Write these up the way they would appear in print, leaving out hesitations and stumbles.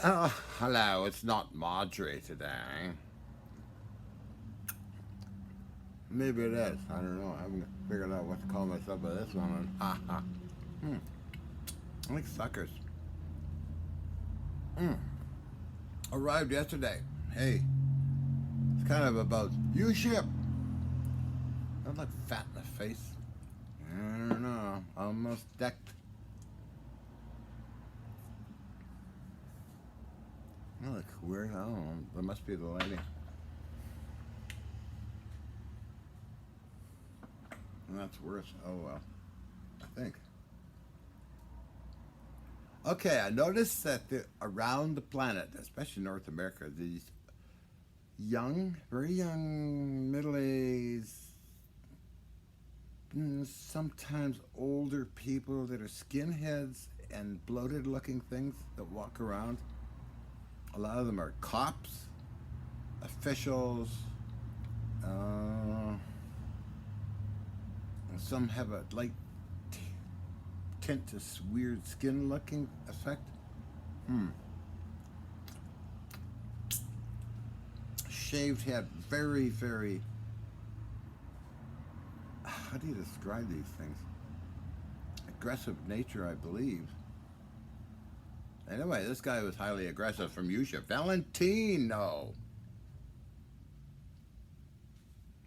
Oh, hello, it's not Marjorie today. Maybe it is. I don't know. I haven't figured out what to call myself by this one. Ha ha. Hmm. I like suckers. Mm. Arrived yesterday. Hey, it's kind of about Uship. I look fat in the face. I don't know. Almost decked. I look weird. I don't know. That must be the lady. And that's worse. Oh well. I think. Okay, I noticed that around the planet, especially North America, these young, very young, middle aged, sometimes older people that are skinheads and bloated looking things that walk around. A lot of them are cops, officials, uh, some have a light t- tint, this weird skin looking effect. Hmm. Shaved head, very, very. How do you describe these things? Aggressive nature, I believe. Anyway, this guy was highly aggressive from Uship. Valentino,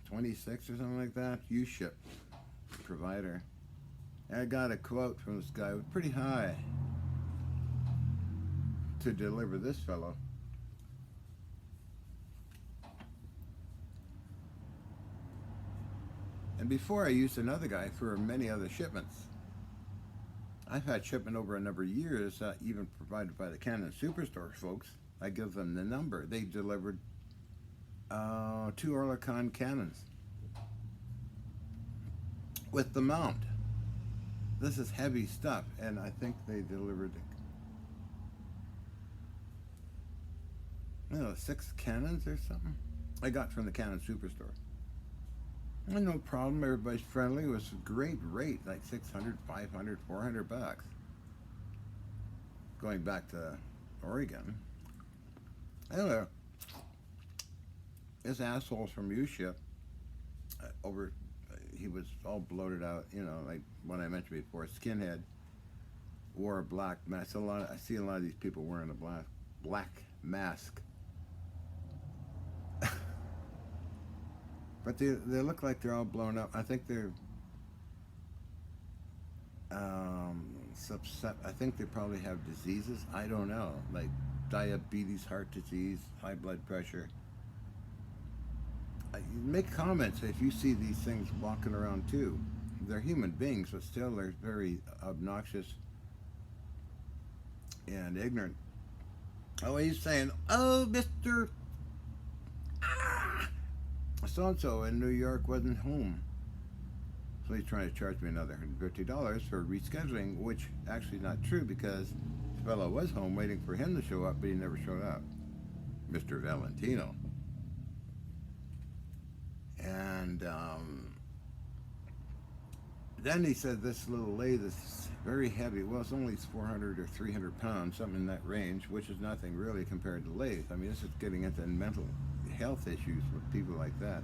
26 or something like that. Uship provider. I got a quote from this guy, pretty high to deliver this fellow. And before I used another guy for many other shipments. I've had shipment over a number of years, even provided by the Canon Superstore folks. I give them the number. They delivered two Orlicon cannons with the mount. This is heavy stuff, and I think they delivered, six cannons or something. I got from the Canon Superstore. And no problem. Everybody's friendly. It was a great rate, like 600, 500, 400 bucks. Going back to Oregon. Anyway, this asshole from Uship, he was all bloated out, like what I mentioned before, skinhead, wore a black mask. I see a lot of these people wearing a black mask. But they look like they're all blown up. I think they're subset. I think they probably have diseases. I don't know, like diabetes, heart disease, high blood pressure. Make comments if you see these things walking around too. They're human beings, but still they're very obnoxious and ignorant. Oh, he's saying, "Oh, Mister So and so in New York wasn't home." So he's trying to charge me another $150 for rescheduling, which actually not true because the fellow was home waiting for him to show up, but he never showed up. Mr. Valentino. And then he said this little lathe is very heavy. Well, it's only 400 or 300 pounds, something in that range, which is nothing really compared to lathe. I mean, this is getting into mental health issues with people like that.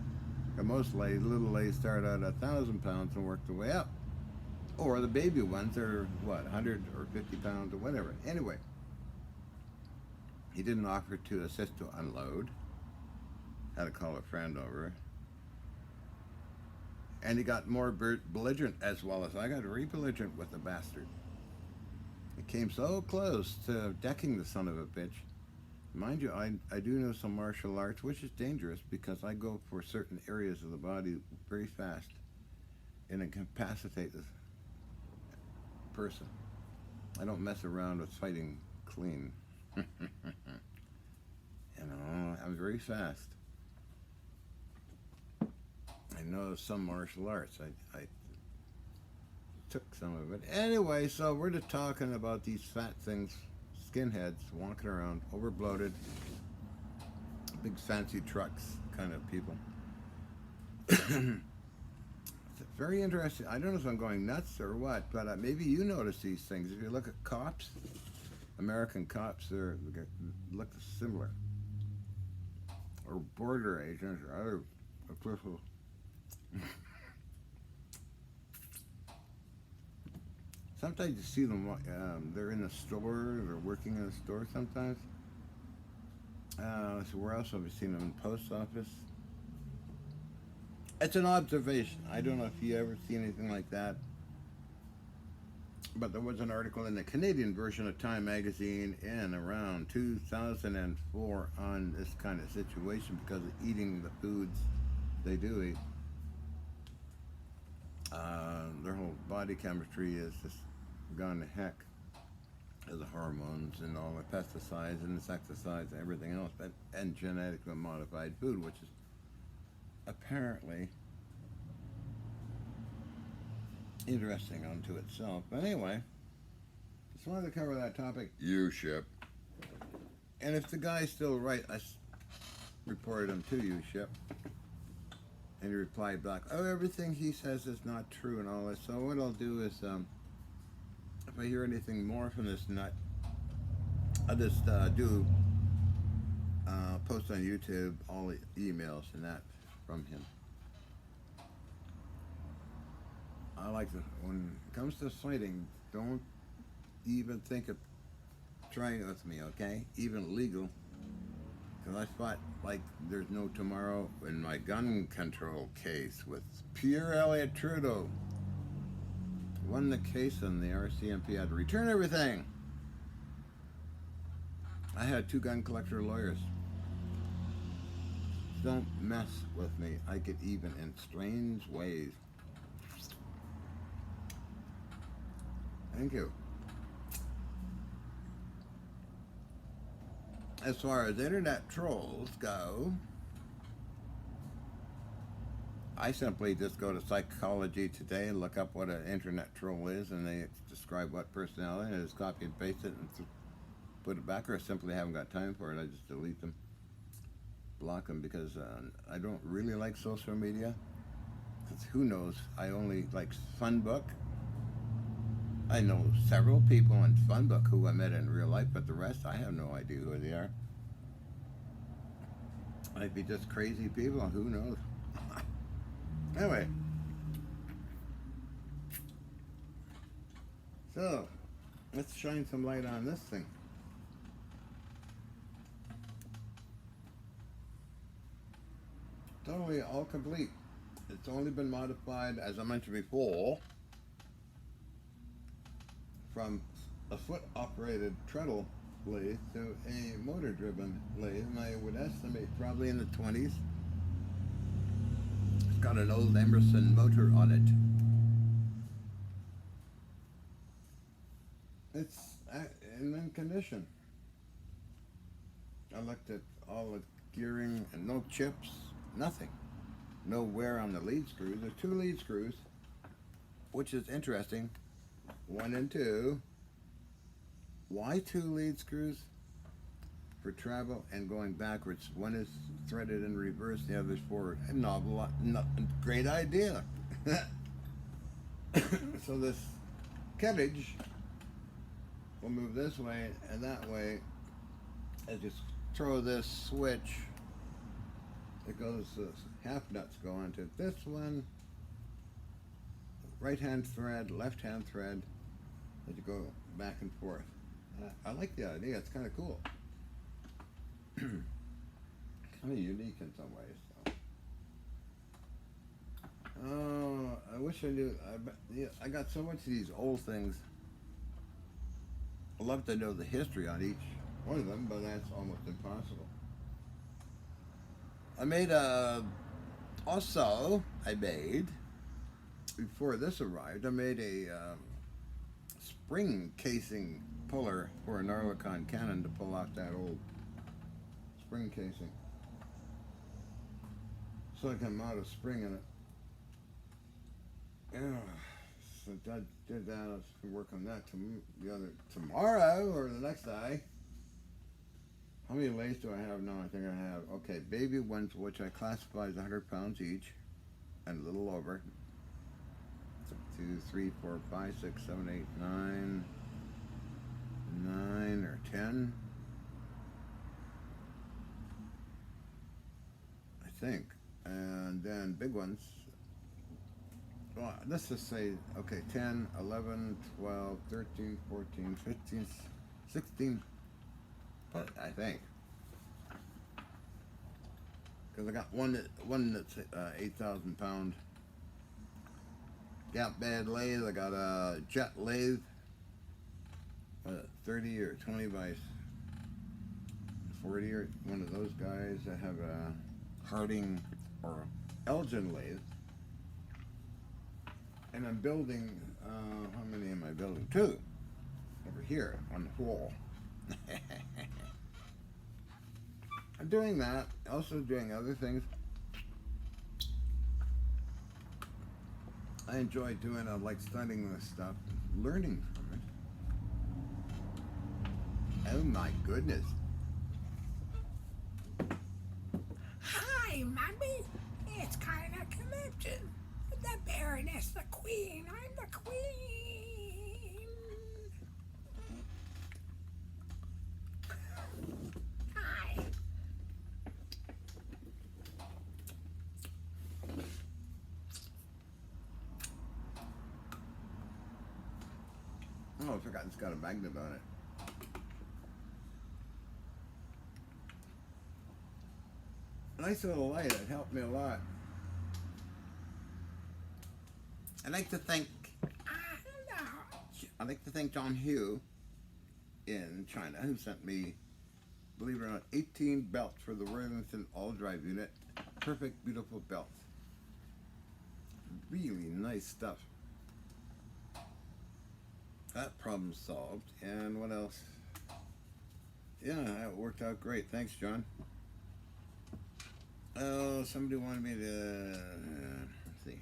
And most little lathes start out at 1,000 pounds and work their way up. Or the baby ones are, what, 100 or 50 pounds or whatever. Anyway, he didn't offer to assist to unload. Had to call a friend over. And he got more belligerent as well as I got very belligerent with the bastard. It came so close to decking the son of a bitch. Mind you, I do know some martial arts, which is dangerous because I go for certain areas of the body very fast and incapacitate the person. I don't mess around with fighting clean. I'm very fast. I know some martial arts. I took some of it. Anyway, so we're just talking about these fat things, skinheads walking around, overbloated, big fancy trucks kind of people. It's very interesting. I don't know if I'm going nuts or what, but maybe you notice these things. If you look at cops, American cops there look similar, or border agents or other officials. Sometimes you see them. They're in a store. They're working in a store. Sometimes. So where else have we seen them? In the post office. It's an observation. I don't know if you ever see anything like that. But there was an article in the Canadian version of Time magazine in around 2004 on this kind of situation because of eating the foods they do eat. Their whole body chemistry is just gone to heck. The hormones and all the pesticides and insecticides and everything else, and genetically modified food, which is apparently interesting unto itself. But anyway, just wanted to cover that topic. Uship. And if the guy's still right, I reported him to Uship. And he replied back, oh, everything he says is not true and all this. So what I'll do is, if I hear anything more from this nut, I'll just do post on YouTube all the emails and that from him. I like to, when it comes to fighting, don't even think of trying it with me, okay? Even legal. Because I fought like there's no tomorrow in my gun control case with Pierre Elliott Trudeau. Won the case and the RCMP had to return everything. I had 2 gun collector lawyers. Don't mess with me. I get even in strange ways. Thank you. As far as internet trolls go, I simply just go to Psychology Today and look up what an internet troll is, and they describe what personality, and I just copy and paste it and put it back, or I simply haven't got time for it. I just delete them, block them, because I don't really like social media. Because who knows? I only like Funbook. I know several people on Funbook who I met in real life, but the rest, I have no idea who they are. Might be just crazy people, who knows? Anyway, so let's shine some light on this thing. Totally all complete. It's only been modified, as I mentioned before, from a foot-operated treadle lathe to a motor-driven lathe, and I would estimate probably in the 20s. It's got an old Emerson motor on it. It's in mint condition. I looked at all the gearing and no chips, nothing. No wear on the lead screws. There's 2 lead screws, which is interesting. 1 and 2. Why 2 lead screws? For travel and going backwards. One is threaded in reverse, the other's forward. Great idea. So this carriage will move this way and that way. I just throw this switch. It goes, half nuts go onto this one. Right hand thread, left hand thread, as you go back and forth. I like the idea. It's kind of cool. Kind of unique in some ways. So. Oh, I wish I knew. I got so much of these old things. I'd love to know the history on each one of them, but that's almost impossible. I made before this arrived, I made a spring casing puller for an Oerlikon cannon to pull out that old spring casing. So I can mount a spring in it. Yeah, so I did that. I was going to work on that tomorrow or the next day. How many lathes do I have now? I think I have, okay, baby ones, which I classify as 100 pounds each, and a little over. 2, 3, 4, 5, 6, 7, 8, 9, 9 or 10, I think. And then big ones, well, let's just say, okay, 10, 11, 12, 13, 14, 15, 16, but I think. Because I got one that's 8,000 pound gap bed lathe. I got a jet lathe, 30 or 20 by 40, or one of those guys. I have a Harding or Elgin lathe. And I'm building, how many am I building? 2 over here on the wall. I'm doing that, also doing other things. I enjoy doing, I like studying this stuff, learning from it. Oh my goodness. Hi, Mommy. It's kind of connection. The Baroness, the Queen. I'm the Queen. Hi. Oh, I forgot it's got a magnet on it. Nice little light, it helped me a lot. I'd like to thank John Hugh in China, who sent me, believe it or not, 18 belts for the Worthington all-drive unit. Perfect, beautiful belts. Really nice stuff. That problem solved. And what else? Yeah, that worked out great. Thanks, John. Oh, somebody wanted me to, let's see.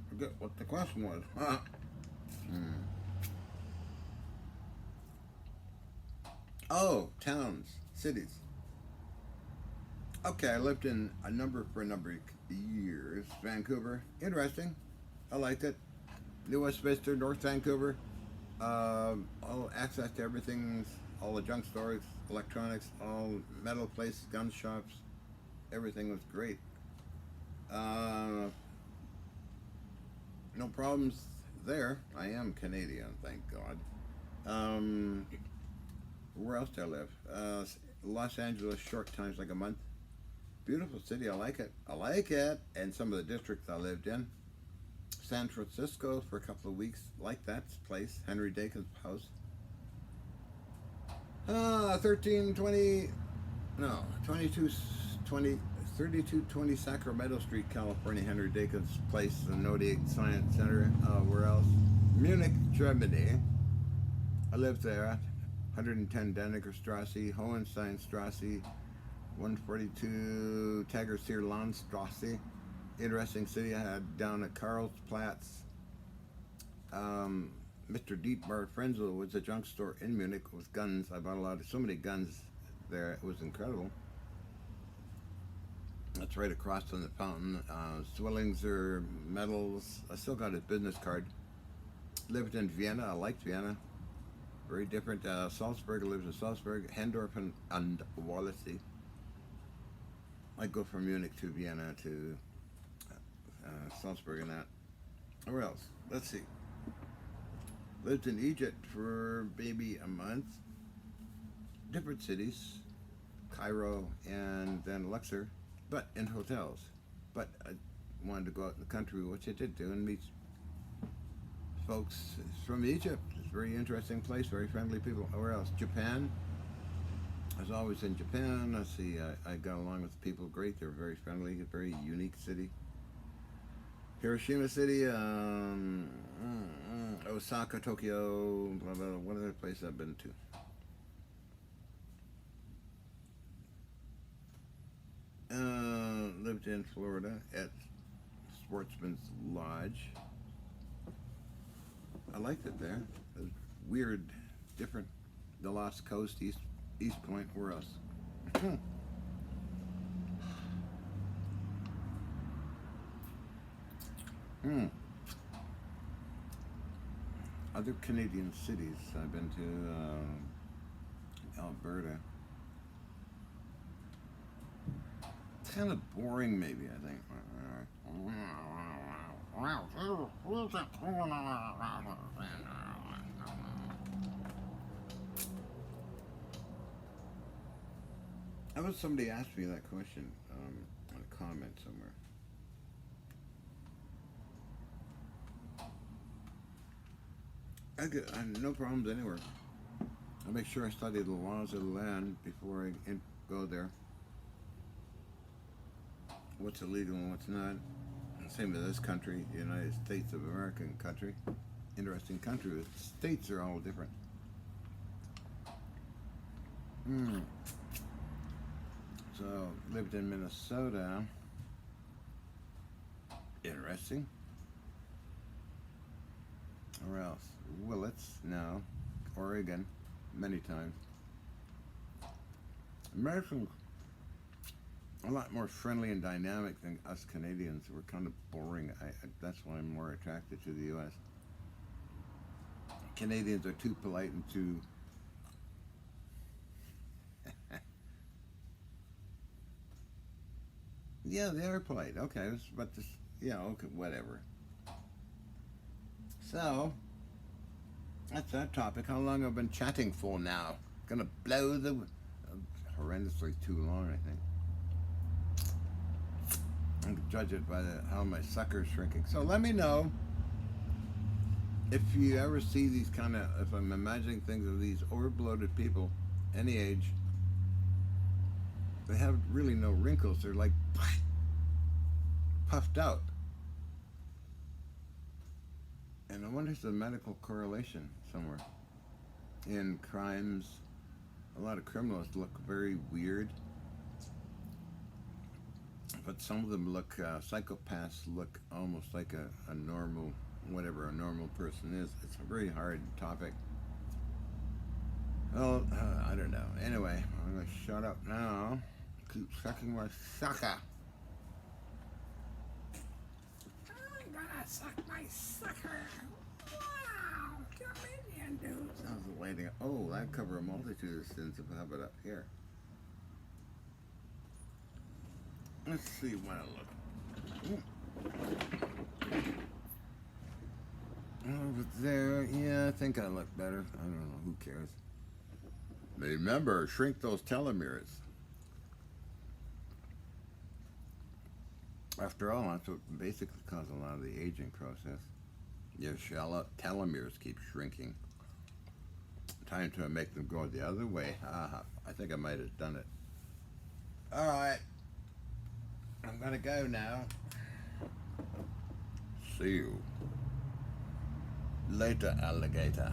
Forget what the question was. Oh, towns, cities. Okay, I lived in for a number of years. Vancouver, interesting. I liked it. New Westminster, North Vancouver. All access to everything, all the junk stores, electronics, all metal places, gun shops. Everything was great. No problems there. I am Canadian, thank God. Where else do I live? Los Angeles, short times, like a month. Beautiful city, I like it. I like it. And some of the districts I lived in. San Francisco for a couple of weeks, like that place, Henry Dakin's house. 3220 Sacramento Street, California, Henry Dakin's place, the Nodic Science Center. Where else? Munich, Germany. I lived there. 110 Daniker Strasse, Hohensteinstrasse, 142 Tagersier Landstrasse. Interesting city. I had down at Karlsplatz. Mr. Dietmar Frenzel was a junk store in Munich with guns. I bought so many guns there. It was incredible. That's right across from the fountain. Swillingser Metals. I still got his business card. Lived in Vienna. I liked Vienna. Very different. Salzburg. I lived in Salzburg. Hendorf and Wallasey. I go from Munich to Vienna to Salzburg and that. Where else? Let's see. Lived in Egypt for maybe a month. Different cities. Cairo and then Luxor. But in hotels. But I wanted to go out in the country, which I did do, and meet folks from Egypt. It's a very interesting place, very friendly people. Where else? Japan. I was always in Japan. Let's see, I got along with the people great. They're very friendly, a very unique city. Hiroshima City, Osaka, Tokyo, blah, blah, blah. What other place I've been to? Lived in Florida at Sportsman's Lodge. I liked it there. It was weird, different. The Lost Coast, East Point, where else? other Canadian cities. I've been to Alberta. It's kind of boring, maybe, I think. I was somebody asked me that question on a comment somewhere. I no problems anywhere. I make sure I study the laws of the land before I go there. What's illegal and what's not. Same with this country, the United States of American country. Interesting country. The states are all different. So, lived in Minnesota. Interesting. Or else? Willits, no. Oregon, many times. Americans, a lot more friendly and dynamic than us Canadians. We're kind of boring. That's why I'm more attracted to the U.S. Canadians are too polite and too... Yeah, they are polite. Okay, but this... Yeah, okay, whatever. So, that's that topic. How long have I been chatting for now? Gonna blow the... horrendously too long, I think. I can judge it by how my sucker's shrinking. So let me know if you ever see these kind of... If I'm imagining things of these over-bloated people, any age, they have really no wrinkles. They're like puffed out. And I wonder if there's a medical correlation somewhere. In crimes, a lot of criminals look very weird. But some of them look, psychopaths look almost like a normal, whatever a normal person is. It's a very hard topic. Well, I don't know. Anyway, I'm going to shut up now. Keep sucking my sucker. I'm gonna suck my sucker. Wow, come in, dude. Sounds like waiting. Oh, that cover a multitude of sins. How about up here? Let's see what I look. Over there, yeah, I think I look better. I don't know, who cares? Remember, shrink those telomeres. After all, that's what basically causes a lot of the aging process. Your telomeres keep shrinking. Time to make them go the other way. I think I might have done it. All right. I'm gonna go now. See you later, alligator.